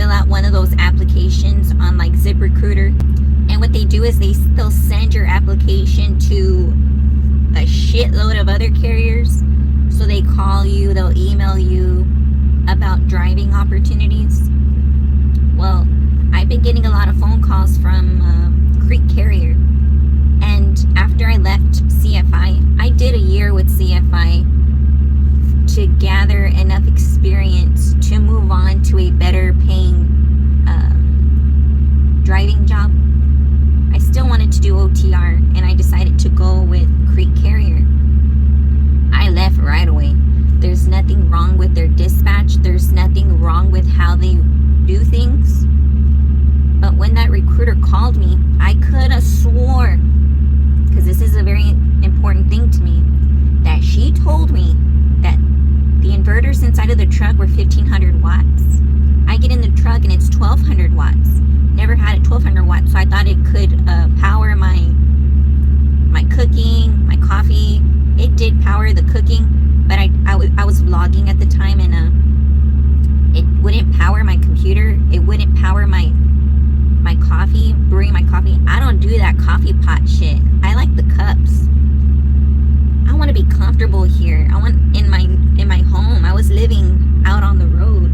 fill out one of those applications on like ZipRecruiter. And what they do is they'll send your application to a shitload of other carriers. So they call you, they'll email you about driving opportunities. Well, I've been getting a lot of phone calls from Cretes Carrier. And after I left CFI, I did a year with CFI to gather enough experience to move on to a better paying driving job. I still wanted to do OTR, and I decided to go with Cretes Carrier. I left right away. There's nothing wrong with their dispatch. There's nothing wrong with how they do things. But when that recruiter called me, I could have swore, because this is a very important thing to me, that she told me that the inverters inside of the truck were 1500 watts. I get in the truck and it's 1200 watts. Never had it 1200 watts, so I thought it could power my cooking, my coffee. It did power the cooking, but I was vlogging at the time, and it wouldn't power my computer. It wouldn't power my coffee, brewing my coffee. I don't do that coffee pot shit. I like the cups. I want to be comfortable here. I want in my home. I was living out on the road.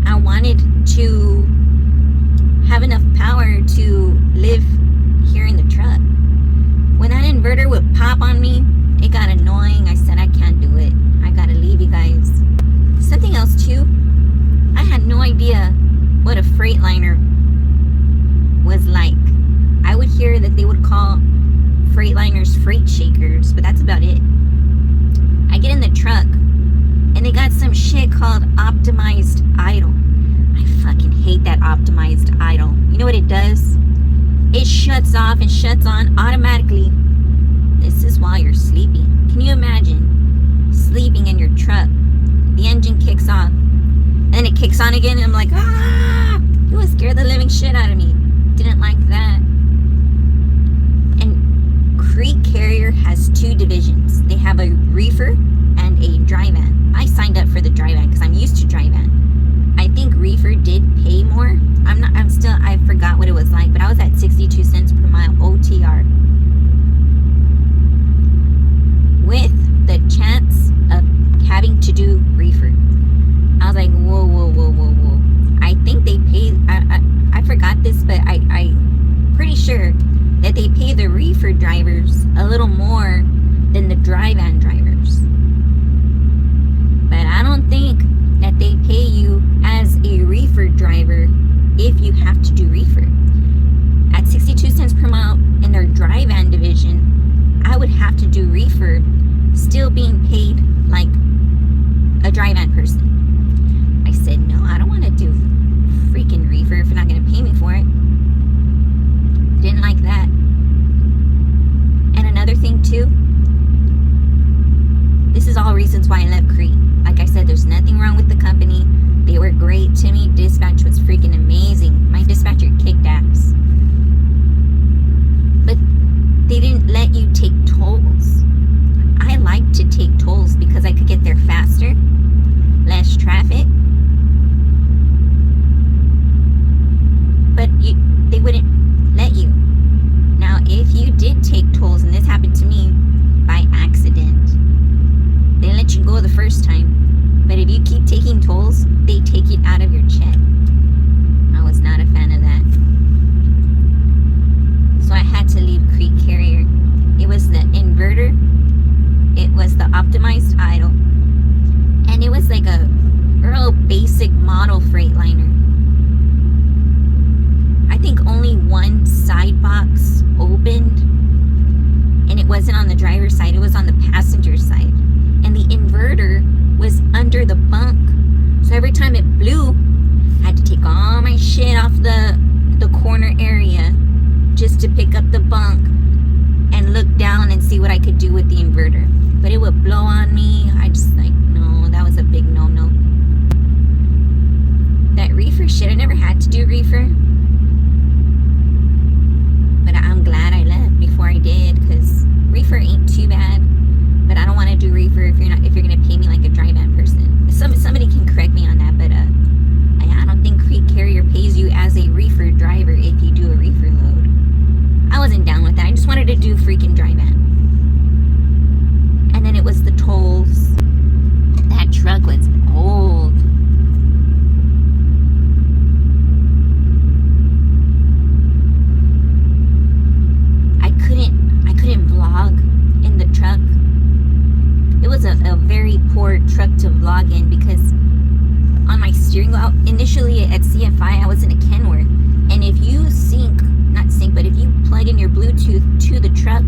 I wanted to have enough power to live here in the truck. When that inverter would pop on me, it got annoying. I said, I can't do it. I gotta leave you guys. Something else too, I had no idea what a Freightliner was like. I would hear that they would call Freightliners freight shakers, but that's about it. I get in the truck and they got some shit called optimized idle. I fucking hate that optimized idle. You know what it does? It shuts off and shuts on automatically. This is while you're sleeping. Can you imagine sleeping in your truck? The engine kicks off and then it kicks on again, and I'm like, ah! It would scare the living shit out of me. Didn't like that. And Cretes Carrier has two divisions. They have a reefer and a dry van. I signed up for the dry van because I'm used to dry van. I think reefer did pay more. I forgot what it was like, but I was at 62 cents per mile OTR. With the chance of having to do reefer. I was like, whoa. I think they pay, I forgot this, but I'm pretty sure that they pay the reefer drivers a little more than the dry van drivers. But I don't think that they pay you as a reefer driver if you have to do reefer. At 62 cents per mile in their dry van division, I would have to do reefer, still being paid like a dry van person. I said, no, I don't want to do freaking reefer if you're not going to pay me for it. Didn't like that. And another thing too, this is all reasons why I left Cretes. Like I said, there's nothing wrong with the company. They were great to me. Dispatch was freaking amazing. My dispatcher kicked ass. But they didn't let you take tolls. I like to take tolls because I could get there faster, less traffic. But they wouldn't let you. Now, if you did take tolls, and this happened to me by accident, they let you go the first time. But if you keep taking tolls, they take it out of your check. I was not a fan of that. So I had to leave Cretes Carrier. It was the inverter. It was the optimized idle. And it was like a real basic model Freightliner. I think only one side box opened. And it wasn't on the driver's side. It was on the passenger side. And the inverter was under the bunk. So every time it blew, I had to take all my shit off the corner area just to pick up the bunk and look down and see what I could do with the inverter. But it would blow on me. I just like, no, that was a big no-no. That reefer shit, I never had to do reefer. But I'm glad I left before I did, because reefer ain't too bad. But I don't want to do reefer if you're gonna pay me like a dry van person. Somebody can correct me on that, but I don't think Cretes new freaking dry van. And then it was the tolls. That truck was old. I couldn't vlog in the truck. It was a very poor truck to vlog in because on my steering wheel, initially at CFI, I was in a Kenworth. And if you if you plug in your Bluetooth to the truck,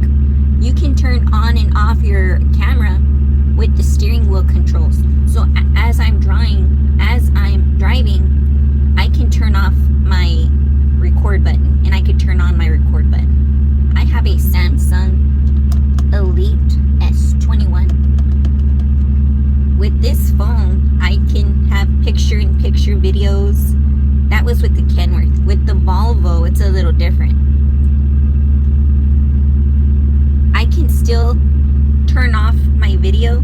you can turn on and off your camera with the steering wheel controls. So as I'm driving, I can turn off my record button and I can turn on my record button. I have a Samsung Elite S21. With this phone, I can have picture-in-picture videos. That was with the Kenworth. With the Volvo, it's a little different. I can still turn off my video,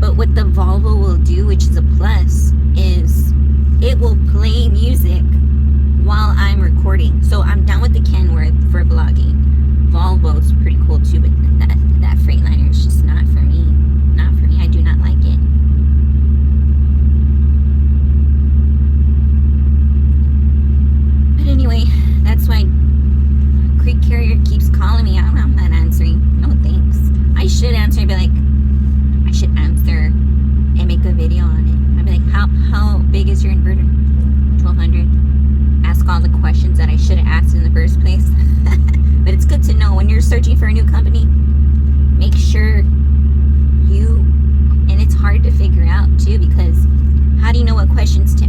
but what the Volvo will do, which is a plus, is it will play music while I'm recording. So I'm done with the Kenworth for vlogging. Volvo's pretty cool too, but that Freightliner is just not for me. Not for me. I do not like it. But anyway, that's why Creek Carrier keeps calling me. I'm not answering. No thanks. I should answer. I'd be like, I should answer and make a video on it. I'd be like, how big is your inverter? 1200. Ask all the questions that I should have asked in the first place. But it's good to know when you're searching for a new company, make sure and it's hard to figure out too, because how do you know what questions to